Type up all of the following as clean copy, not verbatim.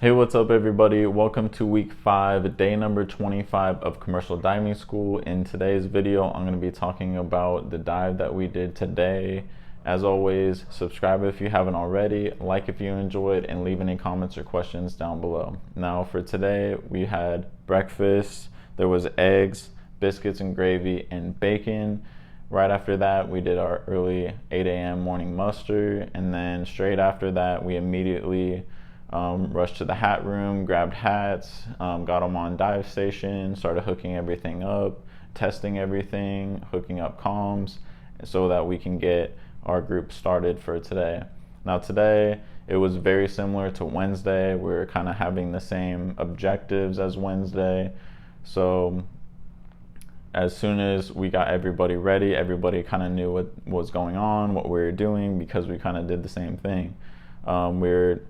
Hey, what's up everybody? Welcome to week 5, day number 25 of commercial diving school. In today's video, I'm going to be talking about the dive that we did today. As always, subscribe if you haven't already, like if you enjoyed, and leave any comments or questions down below. Now for today, we had breakfast. There was eggs, biscuits and gravy, and bacon. Right after that, we did our early 8 a.m. morning muster, and then straight after that, we immediately rushed to the hat room, grabbed hats, got them on dive station, started hooking everything up, testing everything, hooking up comms, so that we can get our group started for today. Now today, it was very similar to Wednesday. We were kind of having the same objectives as Wednesday. So as soon as we got everybody ready, everybody kind of knew what was going on, what we were doing, because we kind of did the same thing. We're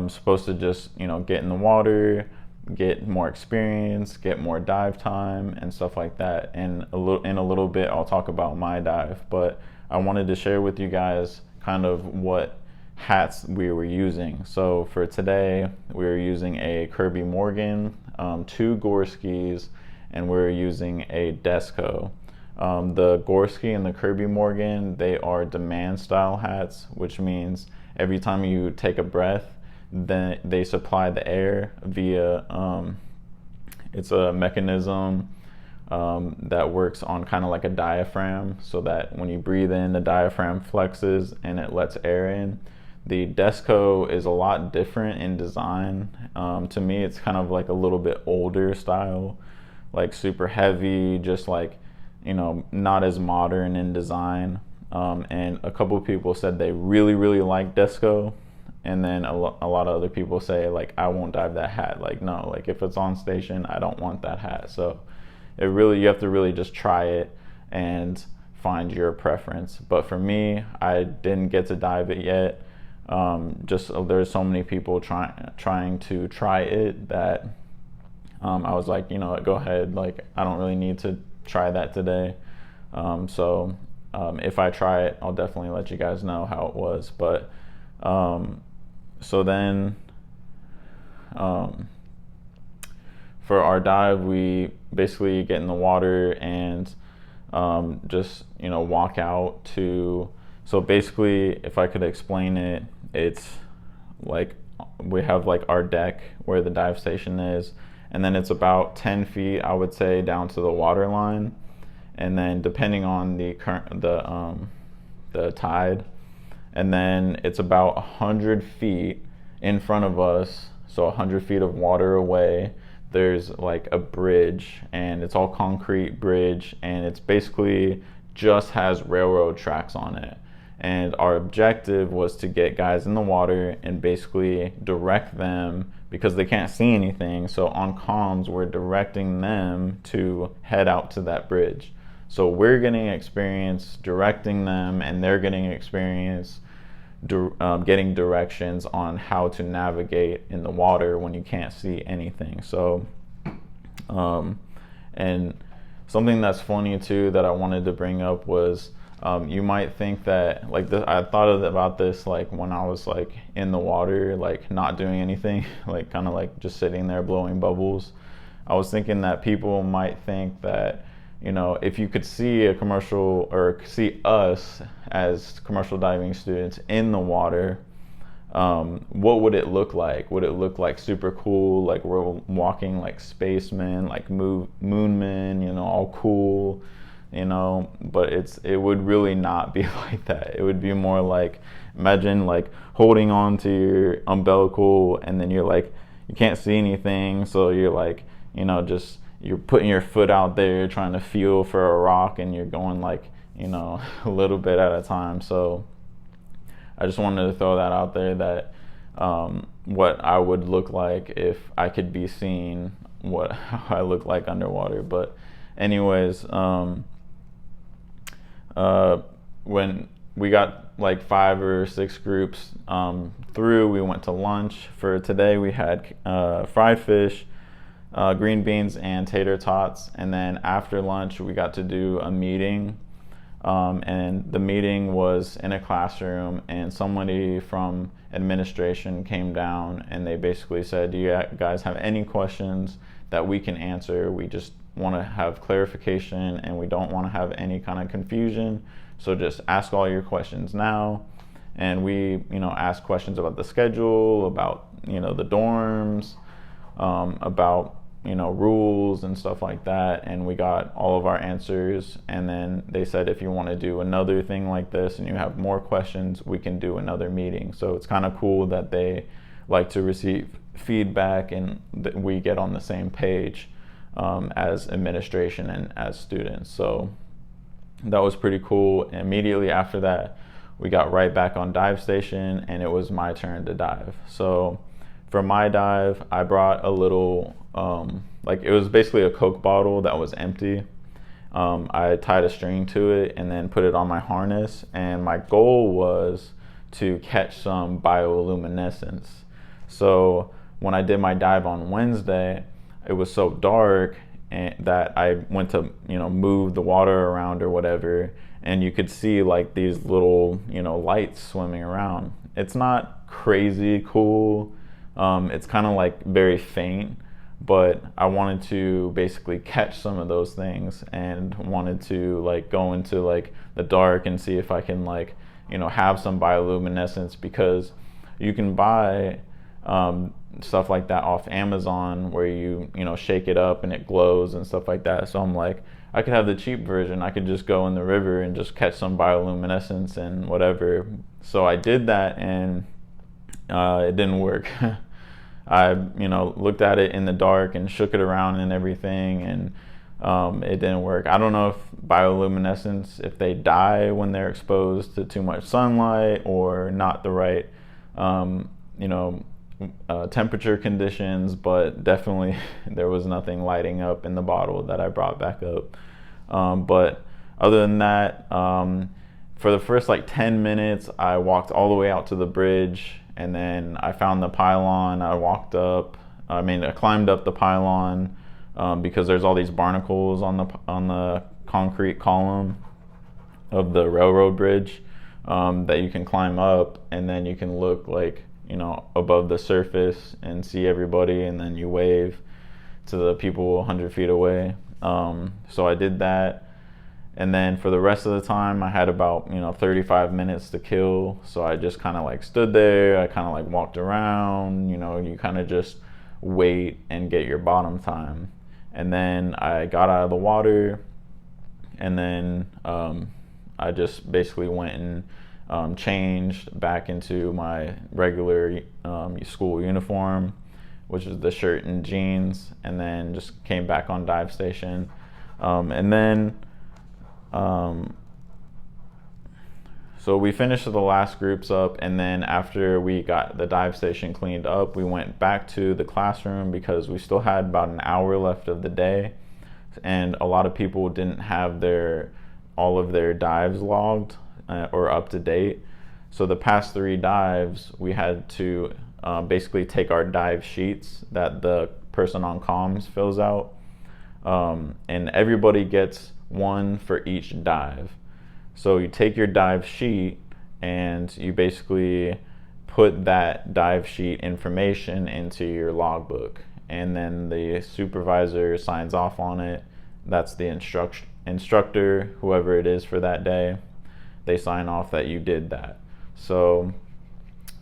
supposed to just, get in the water, get more experience, get more dive time and stuff like that. And in a little bit, I'll talk about my dive, but I wanted to share with you guys kind of what hats we were using. So for today, we were using a Kirby Morgan, 2 Gorskys, and we're using a Desco. The Gorski and the Kirby Morgan, they are demand style hats, which means every time you take a breath, then they supply the air via it's a mechanism that works on kind of like a diaphragm, so that when you breathe in, the diaphragm flexes and it lets air in. The Desco is a lot different in design. To me, it's kind of like a little bit older style, like super heavy, just like, not as modern in design. And a couple of people said they really like Desco. And then a lot of other people say, like, I won't dive that hat. Like, no, like if it's on station, I don't want that hat. So you have to really just try it and find your preference. But for me, I didn't get to dive it yet. There's so many people trying to try it that I was like, go ahead. Like, I don't really need to try that today. If I try it, I'll definitely let you guys know how it was. But so then for our dive, we basically get in the water and just walk out to, so basically, if I could explain it, it's like we have like our deck where the dive station is, and then it's about 10 feet, I would say, down to the water line. And then depending on the current, the tide, and then it's about 100 feet in front of us, so 100 feet of water away, there's like a bridge, and it's all concrete bridge, and it's basically just has railroad tracks on it. And our objective was to get guys in the water and basically direct them, because they can't see anything. So on comms, we're directing them to head out to that bridge. So we're getting experience directing them, and they're getting experience getting directions on how to navigate in the water when you can't see anything. So, and something that's funny too that I wanted to bring up was, you might think that, like, I thought about this like when I was like in the water, like not doing anything, like kind of like just sitting there blowing bubbles. I was thinking that people might think that, if you could see a commercial, or see us as commercial diving students in the water, what would it look like? Would it look like super cool, like we're walking like spacemen, like moonmen, all cool, but it would really not be like that. It would be more like, imagine like holding on to your umbilical, and then you're like, you can't see anything, so you're like, you're putting your foot out there trying to feel for a rock, and you're going like, a little bit at a time. So I just wanted to throw that out there, that what I would look like if I could be seen, how I look like underwater. But anyways, when we got like 5 or 6 groups through, we went to lunch. For today, we had fried fish, green beans, and tater tots. And then after lunch, we got to do a meeting And the meeting was in a classroom, and somebody from administration came down and they basically said, do you guys have any questions that we can answer? We just want to have clarification and we don't want to have any kind of confusion. So just ask all your questions now. And we, asked questions about the schedule, about, the dorms, about, rules and stuff like that. And we got all of our answers. And then they said, if you want to do another thing like this and you have more questions, we can do another meeting. So it's kind of cool that they like to receive feedback and that we get on the same page as administration and as students. So that was pretty cool. And immediately after that, we got right back on dive station and it was my turn to dive. So for my dive, I brought a little, it was basically a Coke bottle that was empty. I tied a string to it and then put it on my harness. And my goal was to catch some bioluminescence. So when I did my dive on Wednesday, it was so dark and that I went to, move the water around or whatever. And you could see like these little, lights swimming around. It's not crazy cool. It's kind of like very faint, but I wanted to basically catch some of those things and wanted to like go into like the dark and see if I can like, have some bioluminescence, because you can buy stuff like that off Amazon where you shake it up and it glows and stuff like that. So I'm like, I could have the cheap version. I could just go in the river and just catch some bioluminescence and whatever. So I did that and it didn't work. I looked at it in the dark and shook it around and everything, and it didn't work. I don't know if bioluminescence, if they die when they're exposed to too much sunlight or not the right temperature conditions, but definitely there was nothing lighting up in the bottle that I brought back up. But other than that, for the first like 10 minutes, I walked all the way out to the bridge, and then I found the pylon. I climbed up the pylon because there's all these barnacles on the concrete column of the railroad bridge that you can climb up, and then you can look like above the surface and see everybody, and then you wave to the people 100 feet away. So I did that, and then for the rest of the time I had about 35 minutes to kill. So I just kind of like stood there, I kind of like walked around, you kind of just wait and get your bottom time. And then I got out of the water, and then I just basically went and changed back into my regular school uniform, which is the shirt and jeans, and then just came back on dive station. So we finished the last groups up, and then after we got the dive station cleaned up, we went back to the classroom because we still had about an hour left of the day, and a lot of people didn't have all of their dives logged or up to date. So the past 3 dives, we had to basically take our dive sheets that the person on comms fills out, and everybody gets one for each dive. So you take your dive sheet and you basically put that dive sheet information into your logbook, and then the supervisor signs off on it. That's the instructor, whoever it is for that day. They sign off that you did that. So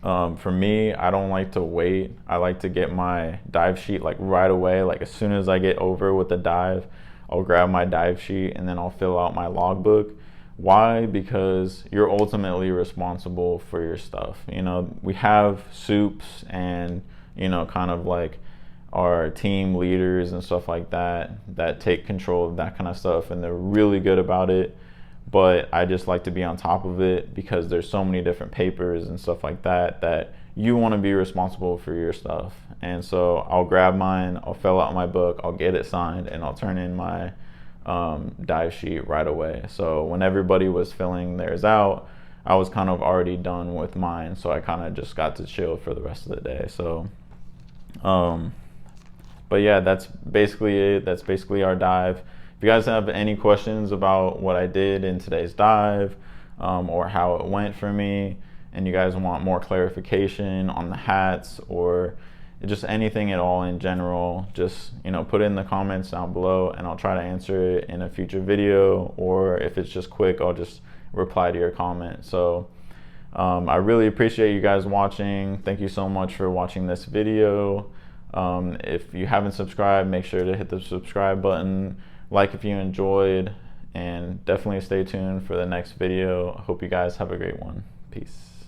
for me, I don't like to wait. I like to get my dive sheet like right away. Like as soon as I get over with the dive, I'll grab my dive sheet and then I'll fill out my logbook. Why? Because you're ultimately responsible for your stuff. We have soups and kind of like our team leaders and stuff like that take control of that kind of stuff, and they're really good about it. But I just like to be on top of it because there's so many different papers and stuff like that you want to be responsible for your stuff. And so I'll grab mine, I'll fill out my book, I'll get it signed, and I'll turn in my dive sheet right away. So when everybody was filling theirs out, I was kind of already done with mine, so I kind of just got to chill for the rest of the day. So but yeah, that's basically it. That's basically our dive. If you guys have any questions about what I did in today's dive, or how it went for me, and you guys want more clarification on the hats or just anything at all in general, just put it in the comments down below and I'll try to answer it in a future video, or if it's just quick, I'll just reply to your comment. So I really appreciate you guys watching. Thank you so much for watching this video. If you haven't subscribed, make sure to hit the subscribe button, like if you enjoyed, and definitely stay tuned for the next video. Hope you guys have a great one. Peace.